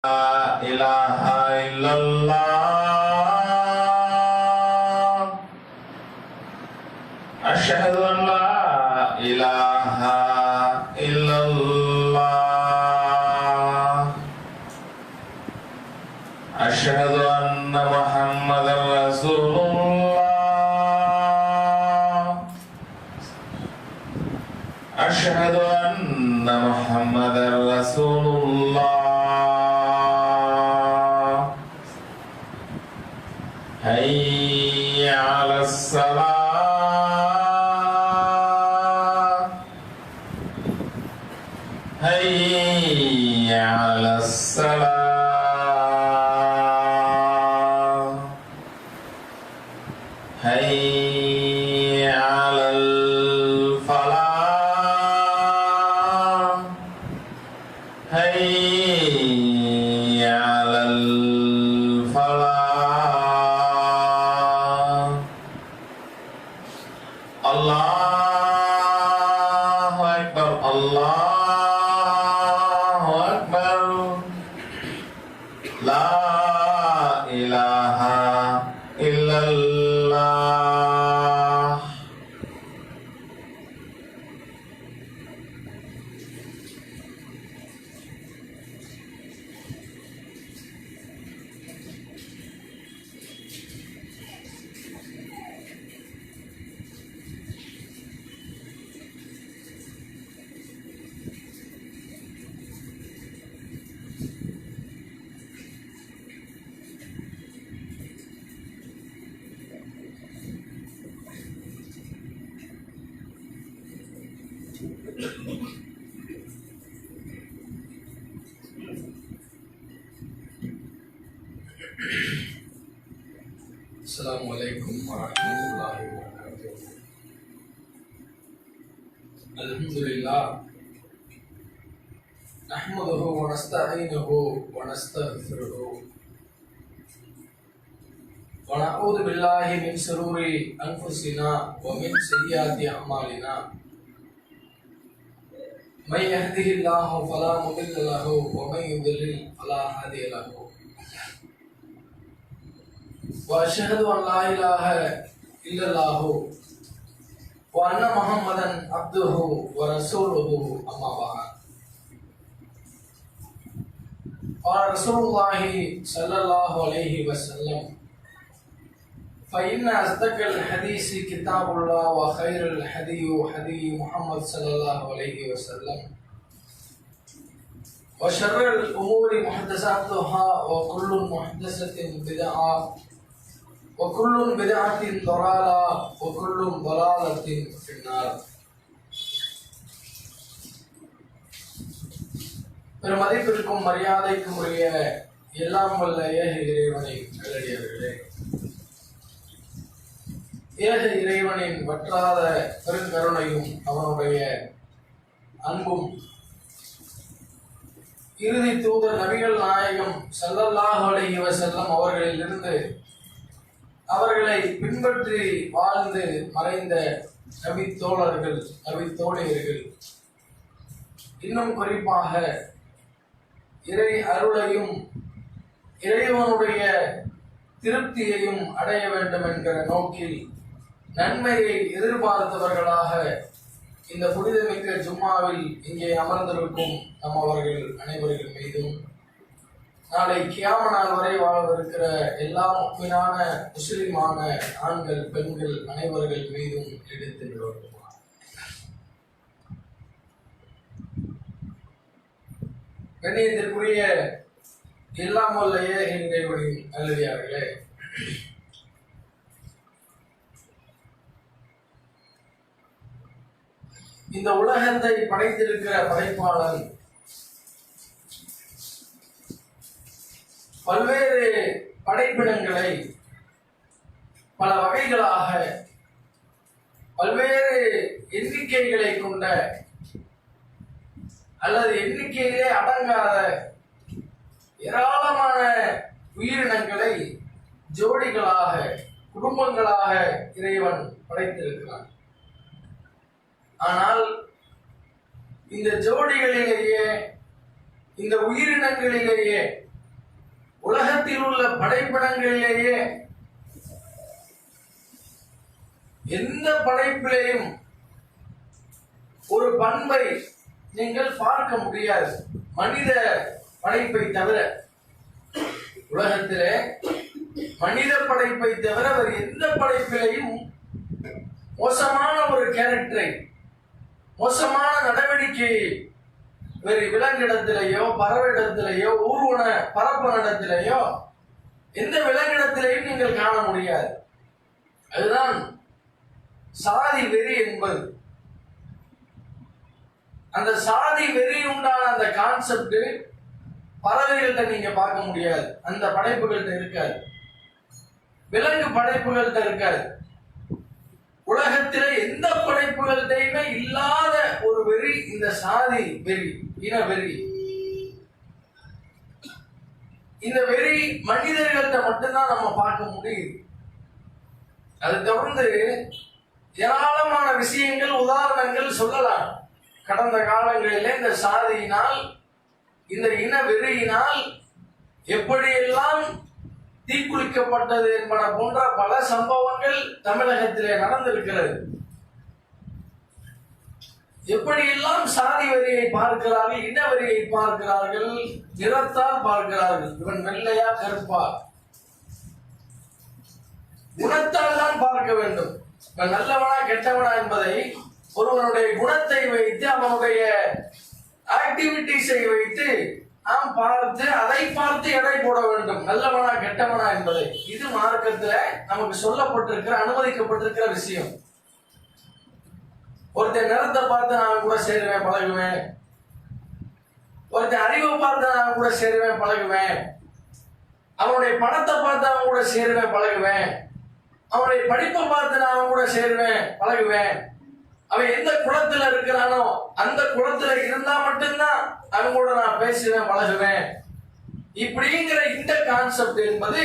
لا إله إلا الله أشهد أن لا إله إلا الله أشهد أن محمدا رسول الله أشهد أن محمدا رسول الله حي على الصلاة حي على الصلاة حي على الفلاح حي على الفلاح الله أكبر الله أكبر لا إله إلا الله السلام عليكم ورحمة الله وبركاته. الحمد لله نحمده ونستعينه ونستغفره ونعوذ بالله من شرور أنفسنا ومن سيئات أعمالنا من يهده الله فلا مضل له ومن يضلل فلا هادي له وأشهد أن لا إله إلا الله وأن محمدا عبده ورسوله أما بعد. قال رسول الله صلى الله عليه وسلم: فإن أصدق الحديث كتاب الله وخير الهدي هدي محمد صلى الله عليه وسلم وشر الأمور محدثاتها وكل محدثة بدعة وكل بدعة ضلالة وكل ضلالة في النار. பெருமதிப்பிற்கும் மரியாதைக்கும் உரிய எல்லாம் வல்ல ஏக இறைவனை நல்லடியார்களே, ஏக இறைவனின் வற்றாத பெருங்கருணையும் அவனுடைய அன்பும் இறுதி தூதர் நபிகள் நாயகம் ஸல்லல்லாஹு அலைஹி வஸல்லம் அவர்களிலிருந்து அவர்களை பின்பற்றி வாழ்ந்து மறைந்த நபி தோழர்கள், நபி தோழியர்கள், இன்னும் குறிப்பாக இறை அருளையும் இறைவனுடைய திருப்தியையும் அடைய வேண்டும் என்கிற நோக்கில் நன்மையை எதிர்பார்த்தவர்களாக இந்த புனிதமிக்க ஜும்மாவில் இங்கே அமர்ந்திருக்கும் நம் அவர்கள் அனைவர்கள் மீதும் நாளை கியாம நாள் வரை வாழவிருக்கிற எல்லா முக்மினான முஸ்லிமான ஆண்கள் பெண்கள் அனைவர்கள் மீதும் எடுத்து விடுவார். கண்ணியத்திற்குரிய எல்லாம் வல்ல ஏக இறைவனின் நல்லடியார்களே, இந்த உலகத்தை படைத்திருக்கிற படைப்பாளன் பல்வேறு படைப்பினங்களை பல வகைகளாக பல்வேறு எண்ணிக்கைகளை கொண்ட அல்லது எண்ணிக்கையிலே அடங்காத ஏராளமான உயிரினங்களை ஜோடிகளாக குடும்பங்களாக இறைவன் படைத்திருக்கிறான். ஆனால் இந்த ஜோடிகளிலேயே இந்த உயிரினங்களிலேயே உலகத்தில் உள்ள படைப்பிடங்களிலேயே எந்த படைப்பிலேயும் ஒரு பண்பை நீங்கள் பார்க்க முடியாது, மனித படைப்பை தவிர. உலகத்திலே மனித படைப்பை தவிர வேறு எந்த படைப்பிலையும் மோசமான ஒரு கேரக்டரை, மோசமான நடவடிக்கையை வேறு விலங்கிடத்திலேயோ பறவையிடத்திலேயோ ஊர்வன பரப்பனிடத்திலேயோ எந்த விலங்கிடத்திலேயும் நீங்கள் காண முடியாது. அதுதான் சாதி வெறி என்பது. அந்த சாதி வெறி உண்டான அந்த கான்செப்ட் பறவைகள்கிட்ட நீங்க பார்க்க முடியாது, அந்த படைப்புகள்கிட்ட இருக்காது, விலங்கு படைப்புகள்கிட்ட இருக்காது. உலகத்தில எந்த படைப்புகள்கிட்டயுமே இல்லாத ஒரு வெறி இந்த சாதி வெறி, இன வெறி. இந்த வெறி மனிதர்கள்ட்ட மட்டும்தான் நம்ம பார்க்க முடியுது. அது தொடர்ந்து ஏராளமான விஷயங்கள், உதாரணங்கள் சொல்லலாம். கடந்த காலங்களிலே இந்த சாதியினால், இந்த இன வெறியினால் எப்படியெல்லாம் தீக்குளிக்கப்பட்டது என்பன போன்ற பல சம்பவங்கள் தமிழகத்திலே நடந்திருக்கிறது. எப்படியெல்லாம் சாதி வரியை பார்க்கிறார்கள், இன வரியை பார்க்கிறார்கள், நிறத்தால் பார்க்கிறார்கள். இவன் வெள்ளையா கருப்பா, குணத்தால் தான் பார்க்க வேண்டும். இவன் நல்லவனா கெட்டவனா என்பதை ஒருவனுடைய குணத்தை வைத்து, அவனுடைய ஆக்டிவிட்டிஸை வைத்து நாம் பார்த்து, அதை பார்த்து எடை போட வேண்டும், நல்லவனா கெட்டவனா என்பதை. இது மார்க்கத்துல நமக்கு சொல்லப்பட்டிருக்கிற, அனுமதிக்கப்பட்டிருக்கிற விஷயம். ஒருத்தன் நிறத்தை பார்த்து நான் கூட சேருவேன் பழகுவேன், ஒருத்தன் அறிவை பார்த்து நான் கூட சேருவேன் பழகுவேன், அவனுடைய பணத்தை பார்த்து அவன் கூட சேருவேன் பழகுவேன், அவனுடைய படிப்பை பார்த்து நான் கூட சேருவேன் பழகுவேன், அவன் எந்த குளத்துல இருக்கிறானோ அந்த குளத்துல இருந்தா மட்டும்தான் அவன் கூட நான் பேசுவேன் பழகுவேன். இப்படிங்கிற இந்த கான்செப்ட் என்பது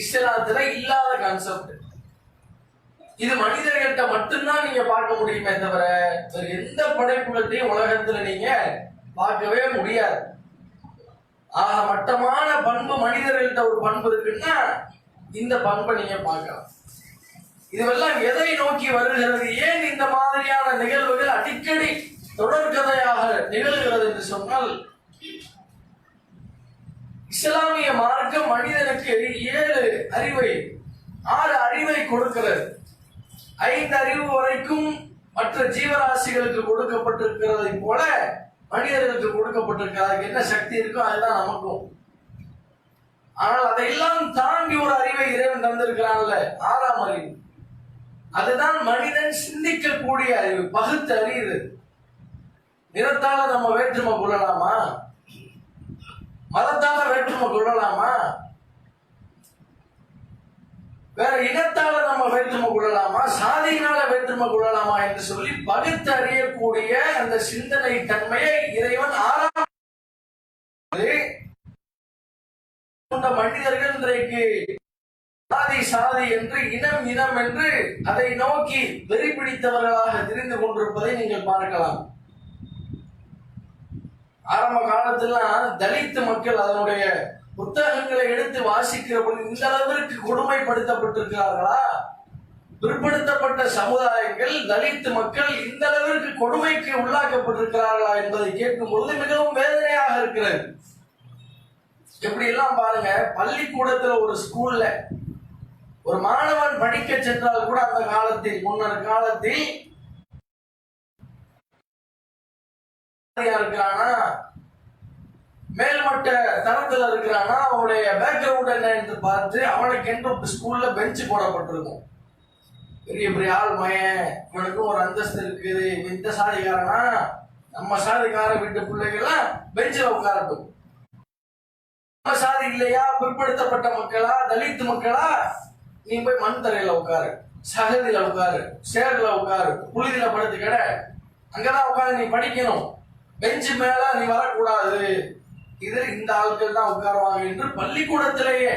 இஸ்லாத்துல இல்லாத கான்செப்ட். இது மனிதர்கள்ட்ட மட்டும்தான் நீங்க பார்க்க முடியுமே தவிர வேறு எந்த படைப்புகள்டையும் உலகத்துல நீங்க பார்க்கவே முடியாது. ஆக மட்டமான பண்பு மனிதர்கள்ட்ட ஒரு பண்பு இருக்குன்னா இந்த பண்பை நீங்க பார்க்கலாம். இதுவெல்லாம் எதை நோக்கி வருகிறது? ஏன் இந்த மாதிரியான நிகழ்வுகள் அடிக்கடி தொடர்கதையாக நிகழ்கிறது என்று சொன்னால், இஸ்லாமிய மார்க்கம் மனிதனுக்கு 7 அறிவை, 6 அறிவை கொடுக்கிறது. 5 அறிவு வரைக்கும் மற்ற ஜீவராசிகளுக்கு கொடுக்கப்பட்டிருக்கிறதை போல மனிதர்களுக்கு கொடுக்கப்பட்டிருக்கிறது. என்ன சக்தி இருக்கோ அதுதான் நமக்கும். ஆனால் அதையெல்லாம் தாண்டி ஒரு அறிவை இறைவன் தந்திருக்கிறான்ல, 6ஆம் அறிவு. அதுதான் மனிதன் சிந்திக்கக்கூடிய அறிவு, பகுத்து அறியுது. நிறத்தால நம்ம வேற்றுமை கொள்ளலாமா? மதத்தால வேற்றுமை கொள்ளலாமா? வேற இனத்தால நம்ம வேற்றுமை கொள்ளலாமா? சாதியினால வேற்றுமை கொள்ளலாமா என்று சொல்லி பகுத்து அறியக்கூடிய அந்த சிந்தனை தன்மையை இறைவன் 6ஆம் மனிதர்கள் இன்றைக்கு சாதி சாதி என்று, இனம் இனம் என்று அதை நோக்கி வெறி பிடித்தவர்களாக தெரிந்து கொண்டிருப்பதை நீங்கள் பார்க்கலாம். ஆரம்ப காலத்துல தலித் மக்கள் அதனுடைய புத்தகங்களை எடுத்து வாசிக்கிற பொழுது இந்த அளவிற்கு கொடுமைப்படுத்தப்பட்டிருக்கிறார்களா? பிற்படுத்தப்பட்ட சமுதாயங்கள், தலித் மக்கள் இந்த அளவிற்கு கொடுமைக்கு உள்ளாக்கப்பட்டிருக்கிறார்களா என்பதை கேட்கும் பொழுது மிகவும் வேதனையாக இருக்கிறது. எப்படி எல்லாம் பாருங்க, பள்ளிக்கூடத்துல ஒரு ஸ்கூல்ல ஒரு மாணவன் படிக்க சென்றால் கூட அந்த காலத்தில், முன்னர் காலத்தில் இருக்கிறானா, மேல்மட்ட தரத்துல இருக்கிறானா, அவனுடைய பேக்ரவுண்ட் என்ன என்று பார்த்து அவனுக்கு என்று ஸ்கூல்ல பெஞ்ச் போடப்பட்டிருக்கும். பெரிய பெரிய ஆள் மயன், இவனுக்கும் ஒரு அந்தஸ்து இருக்குது, இந்த சாதிக்காரனா, நம்ம சாதிக்கார வீட்டு பிள்ளைகள்லாம் பெஞ்சில் உட்காரட்டும். நம்ம சாதி இல்லையா, பிற்படுத்தப்பட்ட மக்களா, தலித் மக்களா, நீ போய் மண் தரையில உட்காரு, சகதியில உட்காரு, சேர்ல உட்காரு, புழுதியில படுத்து கடை, அங்கதான் உட்காந்து நீ படிக்கணும், பெஞ்சு மேல நீ வரக்கூடாது, இது இந்த ஆட்கள் தான் உட்காருவாங்க என்று பள்ளிக்கூடத்திலேயே,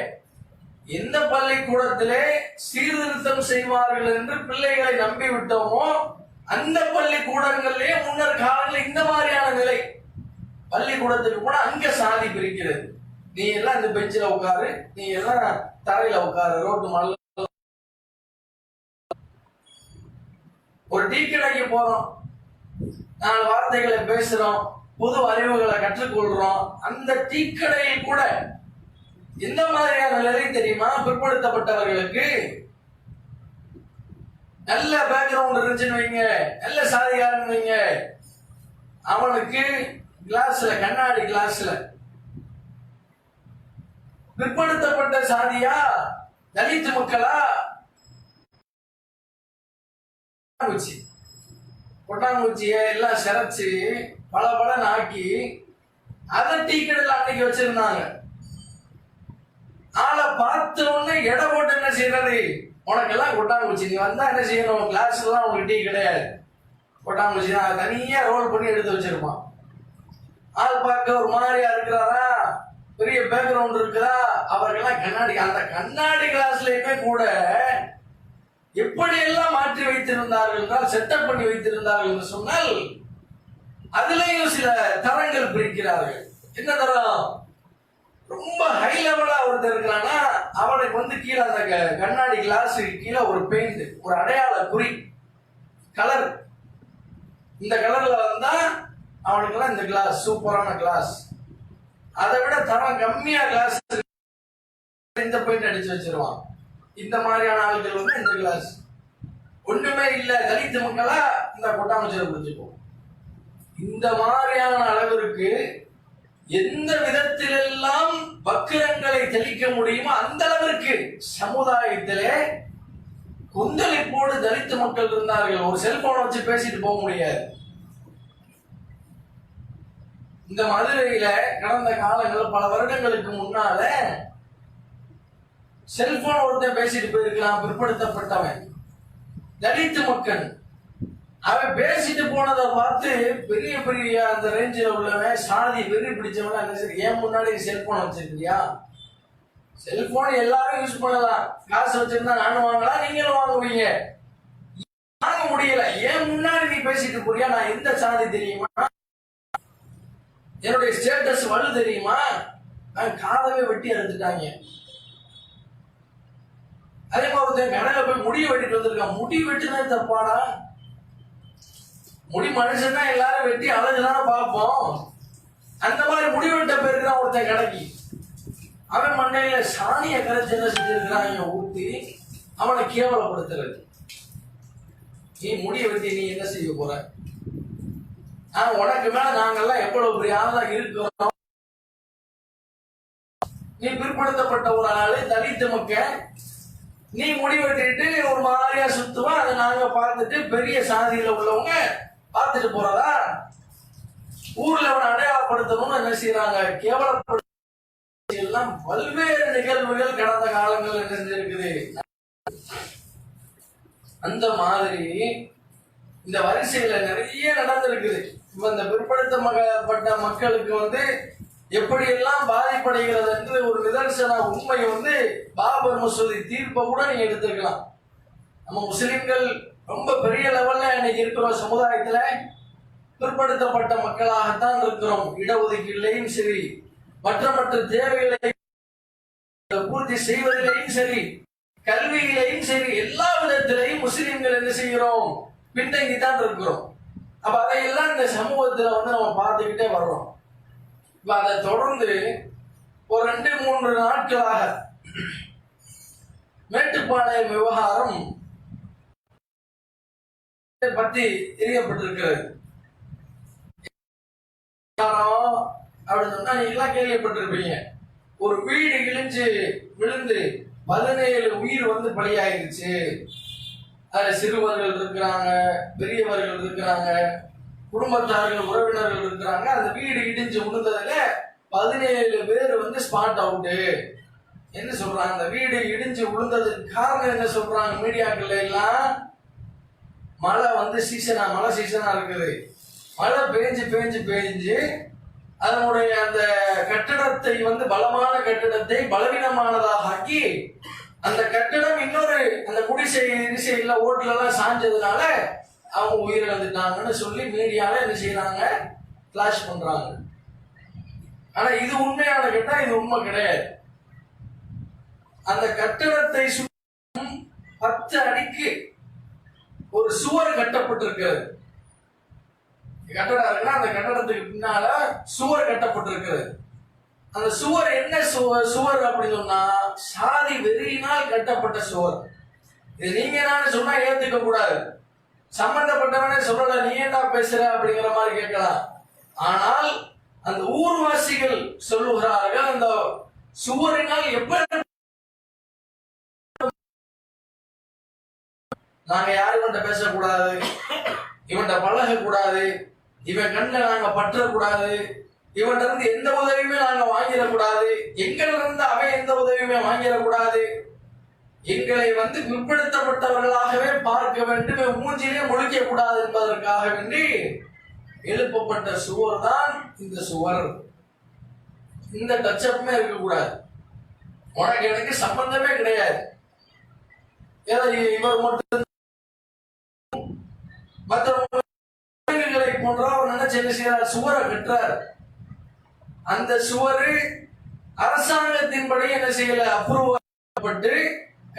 எந்த பள்ளிக்கூடத்திலே சீர்திருத்தம் செய்வார்கள் என்று பிள்ளைகளை நம்பி விட்டோமோ அந்த பள்ளிக்கூடங்களிலே முன்னர் காலங்களில் இந்த மாதிரியான நிலை. பள்ளிக்கூடத்துக்கு கூட அங்க சாதி பிரிக்கிறது. நீ எல்லாம் இந்த பெஞ்சில உட்காரு, நீ எல்லாம் தரையில உட்காரு, ரோட்டு மணல். ஒரு டீ கடைக்கு போறோம், 4 வார்த்தைகளை பேசுறோம், புது அறிவுகளை கற்றுக்கொள்றோம். அந்த டீ கடையில் கூட எந்த மாதிரியான நிலை தெரியுமா? பிற்படுத்தப்பட்டவர்களுக்கு நல்ல பேக்ரவுண்ட் இருந்துச்சுன்னு வைங்க, நல்ல சாதிகாரன் வைங்க, அவனுக்கு கிளாஸ்ல, கண்ணாடி கிளாஸ்ல பிற்படுத்தப்பட்ட சாதியா, தலித் மக்களா, கொட்டாங்குச்சிய எல்லாம் சிரைச்சு பல ஆக்கி அதை டீ கடையில் அன்னைக்கு வச்சிருந்தாங்க. ஆளை பார்த்த உடனே எடை போட்டு என்ன செய்யறது? உனக்கு எல்லாம் கொட்டாங்குச்சி, நீ வந்தா என்ன செய்யணும்? கிளாஸ் எல்லாம் உனக்கு டீ கிடையாது, கொட்டாங்குச்சி தான் தனியா ரோல் பண்ணி எடுத்து வச்சிருப்பான். ஆள் பார்க்க ஒரு மாதிரியா இருக்கிறாரா, பெரிய பேக்ரவுண்ட் இருக்குதா, அவர்களெல்லாம் கண்ணாடி, அந்த கண்ணாடி கிளாஸ்லயுமே கூட எப்படி எல்லாம் மாற்றி வைத்திருந்தார்கள் என்றால், செட்டப் பண்ணி வைத்திருந்தார்கள் என்று சொன்னால், அதுலயும் சில தரங்கள் பிரிக்கிறார்கள். என்ன தரம்? ரொம்ப ஹை லெவலா ஒருத்தர் இருக்கிறானா, அவனுக்கு வந்து கீழே அந்த கண்ணாடி கிளாஸுக்கு கீழே ஒரு பெயிண்ட், ஒரு அடையாள குறி, கலர், இந்த கலர்ல வந்தா அவனுக்கெல்லாம் இந்த கிளாஸ் சூப்பரான கிளாஸ். அதை விட தரம் கம்மியா கிளாஸ் இந்த பெயிண்ட் அடிச்சு வச்சிருவான். இந்த மாதிரியான ஆட்கள் வந்து இந்த கிளாஸ் ஒண்ணுமே இல்ல, தலித் மக்களா இந்த கொட்டாமச்சரை குடிச்சுப்போம். இந்த மாதிரியான அளவிற்கு எந்த விதத்திலெல்லாம் வக்கிரங்களை தெளிக்க முடியுமோ அந்த அளவிற்கு சமுதாயத்திலே கொந்தளிப்போடு தலித் மக்கள் இருந்தார்கள். ஒரு செல்போனை வச்சு பேசிட்டு போக முடியாது. இந்த மதுரையில கடந்த காலங்கள், பல வருடங்களுக்கு முன்னால செல்போன் ஒருத்தன் பேசிட்டு போயிருக்கலாம், பிற்படுத்தப்பட்டவன் தலித் மக்கள். அவன் பேசிட்டு போனதை பார்த்து பெரிய பெரிய அந்த ரேஞ்சில் உள்ளவன், சாதி வெறி பிடிச்சவன் என்ன சரி, ஏன் முன்னாடி செல்போன் வச்சிருக்கியா? செல்போன் எல்லாரும் யூஸ் பண்ணலாம், காசு வச்சிருந்தா நானும் வாங்கலாம், நீங்களும் வாங்குவீங்க. வாங்க முடியல, ஏன் முன்னாடி நீ பேசிட்டு போறியா? நான் எந்த சாதி தெரியுமா? என்னுடைய ஸ்டேட்டஸ் வலு தெரியுமா? காதவே வெட்டி அறுத்துட்டாங்க. அதே மாதிரி ஒருத்தன் கடையில போய் முடி வெட்டிட்டு வந்திருக்கான். முடி வெட்டினா தப்பாடா? முடி மனுஷன் தான் எல்லாரும் வெட்டி அழகுதானே பார்ப்போம். அந்த மாதிரி முடி வெட்ட போயிருக்கிறான் ஒருத்தன் கடைக்கு. அவன் மண்டையில சாணிய கரைச்சு என்ன செஞ்சிருக்கிறான், ஊத்தி அவனை கேவலப்படுத்துறது. நீ முடிய வெட்டி நீ என்ன செய்ய போற? உனக்கு மேல நாங்கெல்லாம் எவ்வளவு பெரிய ஆளா இருக்கிறோம். நீ பிற்படுத்தப்பட்ட ஒரு ஆளு, தலித் மக்கள், நீ முடிவெட்டிட்டு ஒரு மாதிரியா சுத்துவா, அதை நாங்க பார்த்துட்டு பெரிய சாதியில உள்ளவங்க பார்த்துட்டு போறதா? ஊர்ல அவனை அடையாளப்படுத்தணும்னு என்ன செய்யறாங்க? கேவலப்படுத்த எல்லாம் பல்வேறு நிகழ்வுகள் கடந்த காலங்கள் என்ன செஞ்சிருக்குது. அந்த மாதிரி இந்த வரிசையில நிறைய நடந்திருக்குது. இப்ப இந்த பிற்படுத்தப்பட்ட மக்களுக்கு வந்து எப்படி எல்லாம் பாதிப்படைகிறது என்று ஒரு நிதர்சன உண்மை வந்து பாபர் மசூதி தீர்ப்பை கூட நீங்க எடுத்துக்கலாம். நம்ம முஸ்லிம்கள் ரொம்ப பெரிய லெவல்ல இன்னைக்கு இருக்கிறோம். சமுதாயத்துல பிற்படுத்தப்பட்ட மக்களாகத்தான் இருக்கிறோம். இடஒதுக்கீடுலையும் சரி, மற்ற தேவைகளை பூர்த்தி செய்வதிலையும் சரி, கல்வியிலையும் சரி, எல்லா விதத்திலையும் முஸ்லிம்கள் என்ன செய்கிறோம்? பின்தங்கித்தான் இருக்கிறோம். அப்ப அதையெல்லாம் இந்த சமூகத்துல வந்து நம்ம பார்த்துக்கிட்டே வர்றோம். இப்ப அதை தொடர்ந்து ஒரு 2-3 நாட்களாக மேட்டுப்பாளையம் விவகாரம் பத்தி தெரியப்பட்டிருக்கிறது. அப்படின்னு சொன்னா நீங்க கேள்விப்பட்டிருப்பீங்க. ஒரு வீடு இழிஞ்சு விழுந்து 17 உயிர் வந்து பலியாயிருச்சு. அதுல சிறுவர்கள் இருக்கிறாங்க, பெரியவர்கள் இருக்கிறாங்க, குடும்பத்தார்கள், உறவினர்கள் இருக்கிறாங்க. அந்த வீடு இடிஞ்சு விழுந்ததுல 17 பேர் வந்து ஸ்பாட் அவுட்டு. என்ன சொல்றாங்க? அந்த வீடு இடிஞ்சு விழுந்ததுக்கு காரணம் என்ன சொல்றாங்க மீடியாக்கள்ல எல்லாம்? மழை வந்து மழை சீசனா இருக்குது. மழை பேஞ்சு அதனுடைய அந்த கட்டடத்தை வந்து பலமான கட்டடத்தை பலவீனமானதாக ஆக்கி, அந்த கட்டடம் இன்னொரு அந்த குடிசைல ஓட்டுல எல்லாம் சாஞ்சதுனால அவங்க உயிரிழந்துட்டாங்கன்னு சொல்லி மீடியால என்ன செய்யறாங்க? பிளாஷ் பண்றாங்க. ஆனா இது உண்மையான கேட்டா இது உண்மை கிடையாது. அந்த கட்டடத்தை சுற்றும் 10 அடிக்கு ஒரு சுவர் கட்டப்பட்டிருக்கிறது. கட்டடம் இருக்குன்னா அந்த கட்டடத்துக்கு பின்னால சுவர் கட்டப்பட்டிருக்கிறது. அந்த சுவர் என்ன சுவர் அப்படின்னு சொன்னா சாதி வெறியினால் கட்டப்பட்ட சுவர். இது நீங்க நானே சொன்னா ஏத்துக்க கூடாது. சம்பந்தப்பட்டவனே சொல்லல, நீ ஏன்டா பேசுற அப்படிங்கிற மாதிரி கேட்கலாம். ஆனால் அந்த ஊர்வாசிகள் சொல்லுகிறார்கள், அந்த சுவரினால் எப்படி நாங்க யாருக்கிட்ட பேசக்கூடாது, இவன்கிட்ட பழக கூடாது, இவன் கண்ணில் நாங்க பற்றக்கூடாது, இவன்கிட்ட இருந்து எந்த உதவியுமே நாங்க வாங்கிடக்கூடாது, எங்கள்ல இருந்து அவன் எந்த உதவியுமே வாங்கிடக்கூடாது, எங்களை பிற்படுத்தப்பட்டவர்களாகவே பார்க்க வேண்டும், மூஞ்சிலே முழிக்க கூடாது என்பதற்காக வேண்டி எழுப்பப்பட்ட சுவர் தான் இந்த சுவர். இந்த டச்சப்புமே இருக்கக்கூடாது. உனக்கு எனக்கு சம்பந்தமே கிடையாது. ஏதோ இவர் மட்டும் மற்றவர்களை போன்ற அவர் நினைச்சு என்ன செய்யறார், சுவரை கட்டுறார். அந்த சுவரு அரசாங்கத்தின்படி என்ன செய்யல, அப்ரூவ்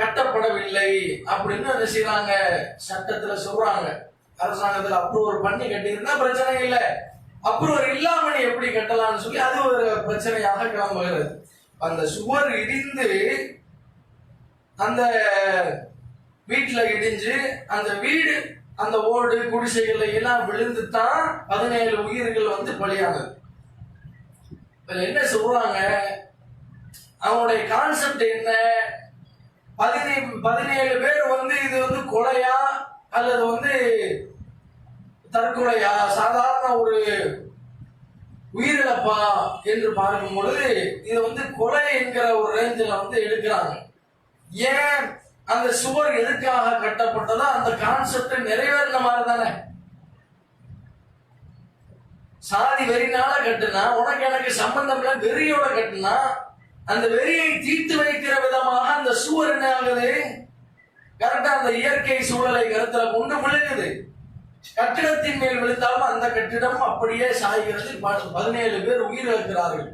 கட்டப்படவில்லை அப்படின்னு என்ன செய்யறாங்க, சட்டத்துல சொல்றாங்க. அரசாங்கத்துல அப்ரூவல் பண்ணி கட்டியிருந்தா பிரச்சனை இல்லை, அப்ரூவல் இல்லாம நீ எப்படி கட்டலாம்னு சொல்லி அது ஒரு பிரச்சனையாக கிளம்புகிறது. அந்த சுவர் இடிந்து அந்த வீட்டுல இடிஞ்சு அந்த வீடு அந்த ஓடு குடிசைகள் எல்லாம் விழுந்து தான் 17 உயிர்கள் பலியானது. என்ன சொல்றாங்க, அவனுடைய கான்செப்ட் என்ன, 17 பேர் இது கொலையா அல்லது தற்கொலையா, சாதாரண ஒரு உயிரிழப்பா என்று பார்க்கும் பொழுது இது கொலை என்கிற ஒரு ரேஞ்சில் எடுக்கிறாங்க. ஏன் அந்த சுவர் எதுக்காக கட்டப்பட்டதோ அந்த கான்செப்ட் நிறைவேறின மாதிரி தானே. சாதி வெறினால கட்டுனா உனக்கு எனக்கு சம்பந்தம் இல்லை, வெறியோட கட்டுனா அந்த வெறியை தீர்த்து வைக்கிற விதமாக அந்த சுவர் என்ன ஆகுது, கரெக்டா அந்த இயற்கை சூழலை கருத்துல கொண்டு விழுகுது. கட்டிடத்தின் மேல் விழுந்தாலும் அந்த கட்டிடம் அப்படியே சாய்கிறது. 17 பேர் உயிரிழக்கிறார்கள்.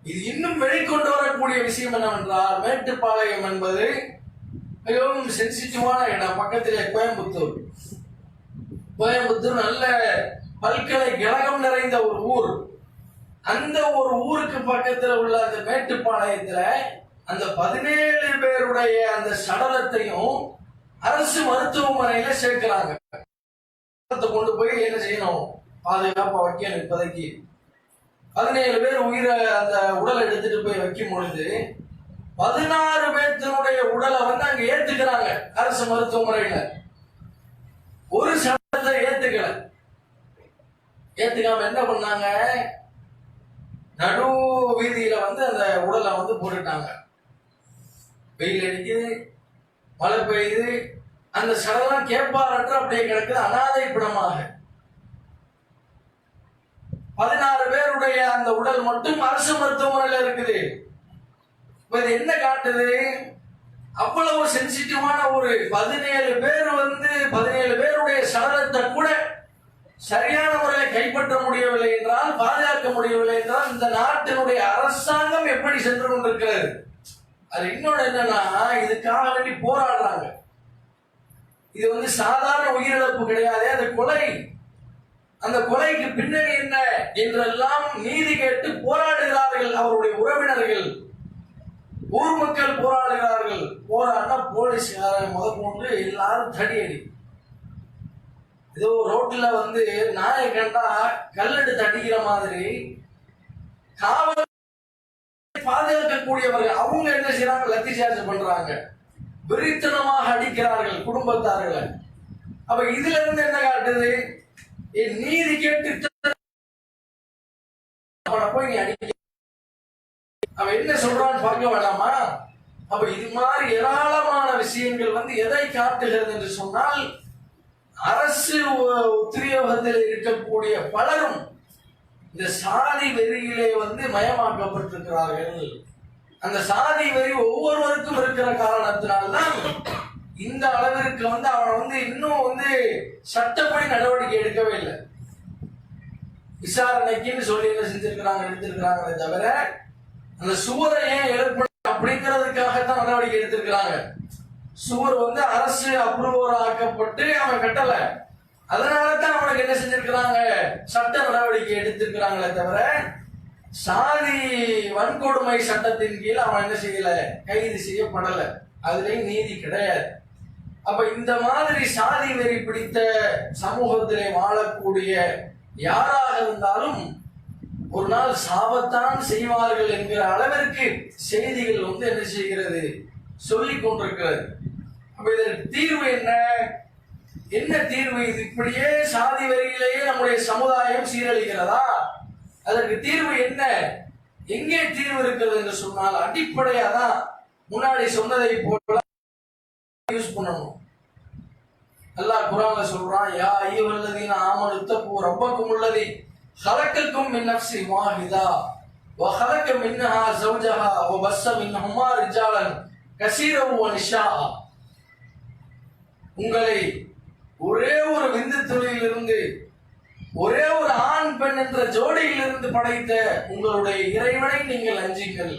இது இன்னும் வெளிக்கொண்டு வரக்கூடிய விஷயம் என்னவென்றால், மேட்டுப்பாளையம் என்பது மிகவும் சென்சிட்டிவான இடம். பக்கத்திலே கோயம்புத்தூர் நல்ல பல்கலைக்கழகம் நிறைந்த ஒரு ஊர். அந்த ஒரு ஊருக்கு பக்கத்தில் உள்ள அந்த மேட்டுப்பாளையத்துல அந்த 17 பேருடைய அந்த சடலத்தையும் அரசு மருத்துவமனையில சேர்க்கிறாங்க. கொண்டு போய் என்ன செய்யணும், பாதுகாப்பா வைக்கணும். இப்போதைக்கு 17 பேர் உயிரை அந்த உடலை எடுத்துட்டு போய் வைக்கும் பொழுது 16 பேர்த்தினுடைய உடலை அங்க ஏத்துக்கிறாங்க அரசு மருத்துவமனையில. ஒரு சடலத்தை ஏத்துக்கல. ஏத்துக்காம என்ன பண்ணாங்க, நடு வீதியில அந்த உடலை போட்டுட்டாங்க. வெயில் அடிக்குது, மழை பெய்யுது, அந்த சடலம் கேட்பாரற்ற அப்படியே கிடக்குது அனாதைப்பிடமாக. 16 பேருடைய அந்த உடல் மட்டும் அரசு மருத்துவமனையில இருக்குது. இது என்ன காட்டுது, அவ்வளவு சென்சிட்டிவான ஒரு 17 பேர் 17 பேருடைய சடலத்தை கூட சரியான முறையில் கைப்பற்ற முடியவில்லை என்றால், பாதுகாக்க முடியவில்லை என்றால் இந்த நாட்டினுடைய அரசாங்கம் எப்படி சென்று கொண்டிருக்கிறது. அது இன்னொன்று என்னன்னா, இதுக்காக வேண்டி போராடுறாங்க. இது சாதாரண உயிரிழப்பு கிடையாது, அது கொலை. அந்த கொலைக்கு பின்னணி என்ன என்றெல்லாம் நீதி கேட்டு போராடுகிறார்கள் அவருடைய உறவினர்கள், ஊர் மக்கள் போராடுகிறார்கள். போராடினா போலீஸ்காரன் முதற்கொண்டு எல்லாரும் தடியடி. ஏதோ ரோட்ல நாயை கண்டா கல்லெடுத்து அடிக்கிற மாதிரி காவல் பாதுகாக்கக்கூடியவர்கள் அவங்க என்ன செய்யறாங்க, லத்தி சார்ஜ் பண்றாங்க, விரித்தனமாக அடிக்கிறார்கள் குடும்பத்தார்களை. அப்ப இதுல இருந்து என்ன காட்டுது, நீதி கேட்டு போய் நீ அடிக்க அவன் என்ன சொல்றான்னு பார்க்க வேண்டாமா. அப்ப இது மாதிரி ஏராளமான விஷயங்கள் எதை காட்டுகிறது என்று சொன்னால், அரசு உத்தியோகத்தில் இருக்கக்கூடிய பலரும் இந்த சாதி வெறியிலே மயமாக்கப்பட்டிருக்கிறார்கள். அந்த சாதி வெறி ஒவ்வொருவருக்கும் இருக்கிற காரணத்தினால்தான் இந்த அளவிற்கு அவனை இன்னும் சட்டப்படி நடவடிக்கை எடுக்கவே இல்லை. விசாரணைக்குன்னு சொல்லி என்ன செஞ்சிருக்கிறாங்க, எடுத்திருக்கிறாங்களே தவிர அந்த சுவரை ஏன் எழுப்பணும் அப்படிங்கிறதுக்காகத்தான் நடவடிக்கை எடுத்திருக்கிறாங்க. சுவர் வந்து அரசு அப்ரூவர் ஆக்கப்பட்டு அவன் கட்டல, அதனாலதான் அவனுக்கு என்ன செஞ்சிருக்கிறாங்க, சட்ட நடவடிக்கை எடுத்திருக்கிறாங்களே தவிர சாதி வன்கொடுமை சட்டத்தின் கீழ் அவன் என்ன செய்யல, கைது செய்யப்படல. அதுலயும் நீதி கிடையாது. அப்ப இந்த மாதிரி சாதி வெறி பிடித்த சமூகத்திலே வாழக்கூடிய யாராக இருந்தாலும் ஒரு நாள் சாபத்தான் செய்வார்கள் என்கிற அளவிற்கு செய்திகள் வந்து என்ன செய்கிறது, சொல்லிக் கொண்டிருக்கிறது. அப்ப இதற்கு தீர்வு என்ன? என்ன தீர்வு? இது இப்படியே சாதி வரியிலேயே நம்முடைய சமுதாயம் சீரழிகிறதா? அதற்கு தீர்வு என்ன? எங்கே தீர்வு இருக்கிறது என்று சொன்னால் அடிப்படையா தான் முன்னாடி சொன்னதை போல யூஸ் பண்ணணும். அல்லாஹ் குர்ஆன்ல சொல்றான், யா அய்யுஹல்லதீன ஆமனு தக்கு ரப்பக்கும் அல்லதீ خلقكم من نفس واحدة وخلق منها زوجها وبث منهما رجالا كثيرا ونساء. உங்களை ஒரே ஒரு விந்து துளியிலிருந்து ஒரே ஒரு ஆண் பெண் என்ற ஜோடியிலிருந்து படைத்த உங்களுடைய இறைவனை நீங்கள் அஞ்சுங்கள்.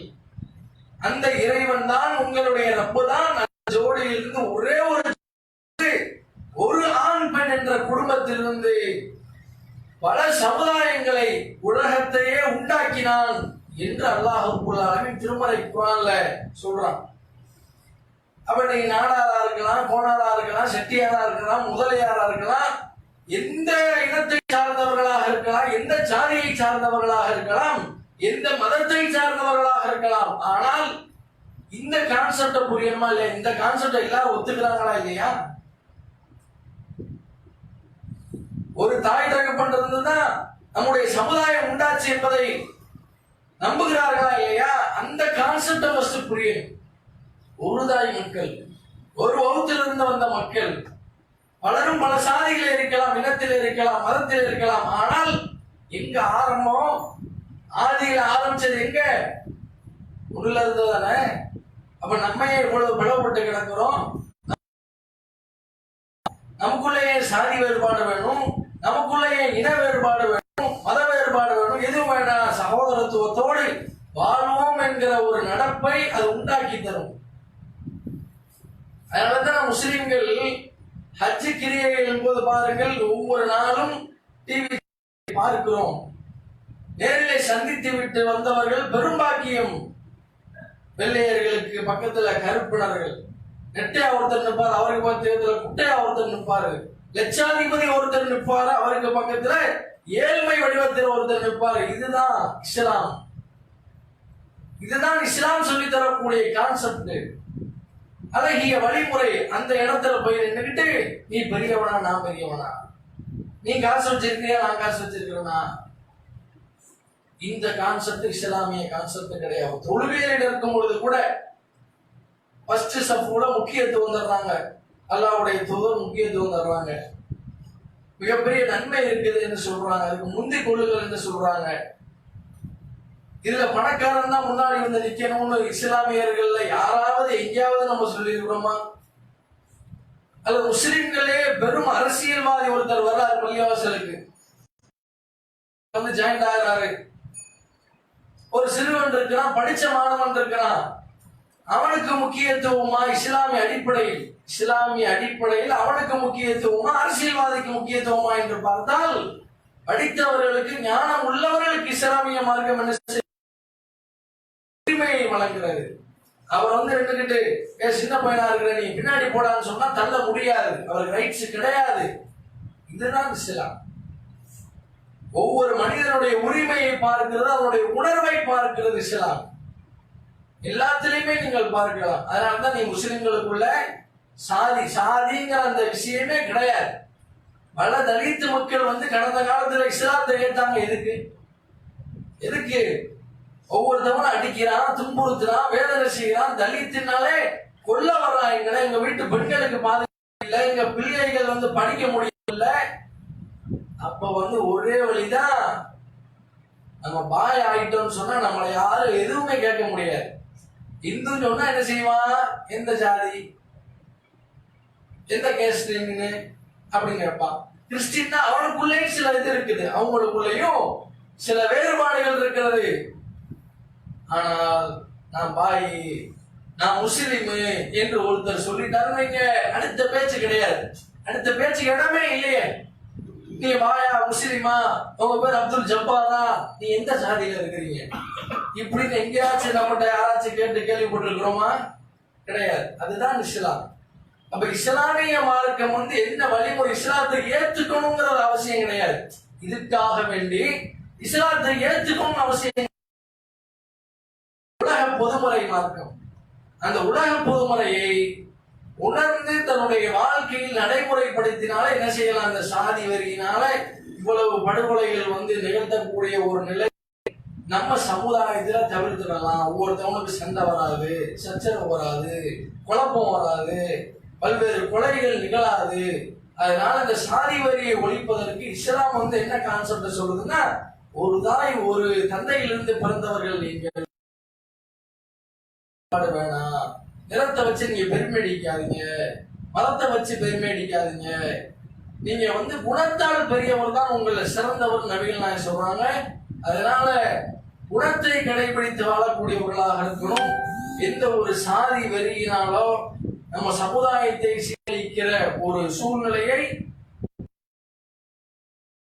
அந்த இறைவன் தான் உங்களுடைய ரப்பு தான். அந்த ஜோடியிலிருந்து ஒரே ஒரு ஆண் பெண் என்ற குடும்பத்திலிருந்து பல சமுதாயங்களை உலகத்தையே உண்டாக்கினான் என்று அல்லாஹ் ரப்பல் ஆலமீன் திருமறை குர்ஆன்ல சொல்றான். அப்ப நீங்க நாடாரா இருக்கலாம், கோணாரா இருக்கலாம், செட்டியாரா இருக்கலாம், முதலியாரா இருக்கலாம், எந்த இனத்தை சார்ந்தவர்களாக இருக்கலாம், எந்த ஜாதியை சார்ந்தவர்களாக இருக்கலாம், எந்த மதத்தை சார்ந்தவர்களாக இருக்கலாம். ஆனால் இந்த கான்செப்ட புரியணுமா இல்லையா? இந்த கான்செப்ட எல்லாரும் ஒத்துக்கிறாங்களா இல்லையா? ஒரு தாய் தகப்பன் இருந்துதான் நம்முடைய சமுதாயம் உண்டாச்சு என்பதை நம்புகிறார்களா இல்லையா? அந்த கான்செப்ட ஃபர்ஸ்ட் புரியும். ஒரு தாய் மக்கள், ஒரு வகுப்பிலிருந்து வந்த மக்கள், பலரும் பல சாதிகள் இருக்கலாம், இனத்தில் இருக்கலாம், மதத்தில் இருக்கலாம். ஆனால் எங்க ஆரம்பம், ஆதியில ஆரம்பிச்சது எங்க? உள்ள இருந்ததானே. அப்ப நம்மையே இவ்வளவு பிளவுபட்டு கிடக்கிறோம். நமக்குள்ளேயே சாதி வேறுபாடு வேணும், நமக்குள்ளேயே இன வேறுபாடு வேணும், மத வேறுபாடு வேணும், எதுவும் வேண்டாம், சகோதரத்துவத்தோடு வாழ்வோம் என்கிற ஒரு நடப்பை அது உண்டாக்கி தரும். அதனாலதான் முஸ்லிம்கள் ஹஜ் கிரியைகள் என்பது பாருங்கள், ஒவ்வொரு நாளும் டிவி பார்க்கிறோம். நேரிலே சந்தித்து விட்டு வந்தவர்கள் பெரும்பாக்கியம். வெள்ளையர்களுக்கு பக்கத்துல கருப்பினர்கள், நெட்டையா ஒருத்தர் நிற்பார், அவருக்கு பக்கத்துல குட்டையா ஒருத்தர் நிற்பாரு, லட்சாதிபதி ஒருத்தர் நிற்பாரு, அவருக்கு பக்கத்துல ஏழ்மை வடிவத்தில் ஒருத்தர் நிற்பாரு. இதுதான் இஸ்லாம். இதுதான் இஸ்லாம் சொல்லி தரக்கூடிய கான்செப்ட், அழகிய வழிமுறை. அந்த இடத்துல போய் நின்றுகிட்டு நீ பெரியவனா நான் பெரியவனா, நீ காசு வச்சிருக்கியா நான் காசு வச்சிருக்கிறேனா, இந்த கான்செப்ட் இஸ்லாமிய கான்செப்ட் கிடையாது. தொழுகையில் இருக்கும் பொழுது கூட ஃபர்ஸ்ட் சஃப்ல முக்கியத்துவம் தர்றாங்க, அல்லாஹ்வுடைய தூதர் முக்கியத்துவம் தர்றாங்க. மிகப்பெரிய நன்மை இருக்குது என்று சொல்றாங்க, அதுக்கு முந்தி கொள்ளுங்கள் என்று சொல்றாங்க. இதுல பணக்காரன் தான் முன்னாடி வந்து நிக்கணும்னு இஸ்லாமியர்கள்ல யாராவது எங்கேயாவது நம்ம சொல்லி இருக்கிறோமா? அல்லது முஸ்லிம்களே பெரும் அரசியல்வாதி ஒருத்தர் வர்றாரு பள்ளிவாசலுக்கு வந்து ஜாயிண்ட் ஆகிறாரு. ஒரு சிறுவன் இருக்கிறான், படிச்ச மாணவன் இருக்கிறான், அவனுக்கு முக்கியத்துவமா இஸ்லாமிய அடிப்படையில் அவனுக்கு முக்கியத்துவமா அரசியல்வாதிக்கு முக்கியத்துவமா என்று பார்த்தால், படித்தவர்களுக்கு ஞானம் உள்ளவர்களுக்கு இஸ்லாமிய மார்க்கம் என்ன உரிமையை வழங்குகிறது. அவர் வந்து எடுத்துக்கிட்டு சின்ன பையனா இருக்கிற நீ பின்னாடி போடான்னு சொன்னா தள்ள முடியாது, அவருக்கு ரைட்ஸ் கிடையாது. இதுதான் இஸ்லாம். ஒவ்வொரு மனிதனுடைய உரிமையை பார்க்கிறது, அவனுடைய உணர்வை பார்க்கிறது இஸ்லாம். எல்லாத்திலையுமே நீங்கள் பார்க்கலாம். அதனாலதான் நீ முஸ்லிம்களுக்குள்ள சாதிங்கிற அந்த விஷயமே கிடையாது. பல தலித்து மக்கள் வந்து கடந்த காலத்துல இஸ்லாத்தை ஏற்றாங்க. எதுக்கு ஒவ்வொருத்தவனும் அடிக்கிறான், துன்புறுத்துறான், வேதனை செய்யறான். தலித்தினாலே கொல்ல வர்றான். எங்க வீட்டு பெண்களுக்கு பாதுகாப்பு இல்லை, எங்க பிள்ளைகள் வந்து படிக்க முடியல. அப்ப வந்து ஒரே வழிதான், நம்ம பாய் ஆயிட்டோம்னு சொன்னா நம்மளை யாரும் எதுவுமே கேட்க முடியாது. இந்து சொன்னா என்ன செய்வான், எந்த ஜாதி எந்த கேஸ்ட் அப்படின்னு கேட்பான். கிறிஸ்டின்னா அவனுக்குள்ளேயும் சில இது இருக்குது, அவங்களுக்குள்ளேயும் சில வேறுபாடுகள் இருக்கிறது. ஆனால் நான் பாய், நான் முஸ்லிமு என்று ஒருத்தர் சொல்லிட்டாருன்னு வைங்க, அடுத்த பேச்சு கிடையாது, அடுத்த பேச்சுக்கு இடமே இல்லையே. நீ பாயா முஸ்லிமா, உங்க பேர் அப்துல் ஜப்பாரா, நீ எந்த சாதியில இருக்கிறீங்க இப்படின்னு எங்கேயாச்சும் நம்மகிட்ட யாராச்சும் கேட்டு கேள்விப்பட்டிருக்கிறோமா? கிடையாது. அதுதான் இஸ்லாம். அப்ப இஸ்லாமிய மார்க்கம் என்ன வழிமுறை, இஸ்லாத்தை ஏத்துக்கணுங்கிற அவசியம் கிடையாது. இதுக்காக வேண்டி இஸ்லாத்தை ஏத்துக்கணும் அவசியம். உலக பொதுமுறை மார்க்கம், அந்த உலக பொதுமுறையை உணர்ந்து தன்னுடைய வாழ்க்கையில் நடைமுறைப்படுத்தினால என்ன செய்யலாம்? அந்த சாதி வரியினால இவ்வளவு படுகொலைகள் நிகழ்த்தக்கூடிய ஒரு நிலை நம்ம சமுதாயத்துல தவிர்த்துடலாம். ஒவ்வொருத்தவனுக்கு சண்டை வராது, சச்சரவு வராது, குழப்பம் வராது, பல்வேறு கொலைகள் நிகழாது. அதனால இந்த சாதி வரியை ஒழிப்பதற்கு இஸ்லாம் என்ன கான்செப்ட் சொல்லுதுன்னா, ஒரு தாய் ஒரு தந்தையிலிருந்து பிறந்தவர்கள் நீங்கள் வேணாம், நிலத்தை வச்சு நீங்க பெருமை அடிக்காதீங்க, மதத்தை வச்சு பெருமை அடிக்காதீங்க, நீங்க குணத்தால் பெரியவர் தான் உங்களை சிறந்தவர் நபிகள் நாயகம் சொல்றாங்க. அதனால குணத்தை கடைபிடித்து வாழக்கூடியவர்களாக இருக்கணும். எந்த ஒரு சாதி வெறியினாலோ நம்ம சமுதாயத்தை சீரழிக்கிற ஒரு சூழ்நிலையை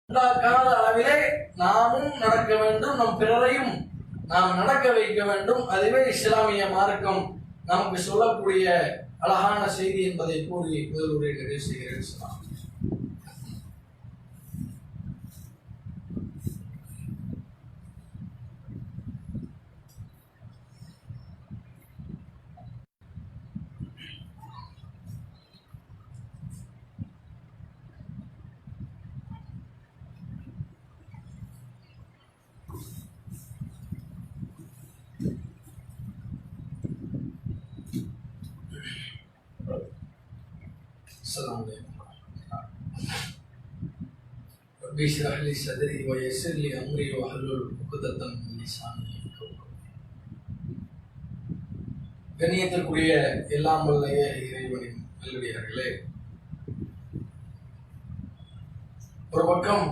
உண்டாக்காத அளவிலே நாமும் நடக்க வேண்டும், நம் பிறரையும் நாம் நடக்க வைக்க வேண்டும். அதுவே இஸ்லாமிய மார்க்கம் நமக்கு சொல்லக்கூடிய அழகான செய்தி என்பதை கூறி முதலுரை நிறைவு செய்கிறேன். السلام عليكم رب اشرح لي صدري ويسر لي امري واحلل عقدة من لساني يفقهوا قولي. கண்ணியத்திற்குரிய எல்லாம் வல்ல இறைவனின் நல்லடியார்களே, ஒரு பக்கம்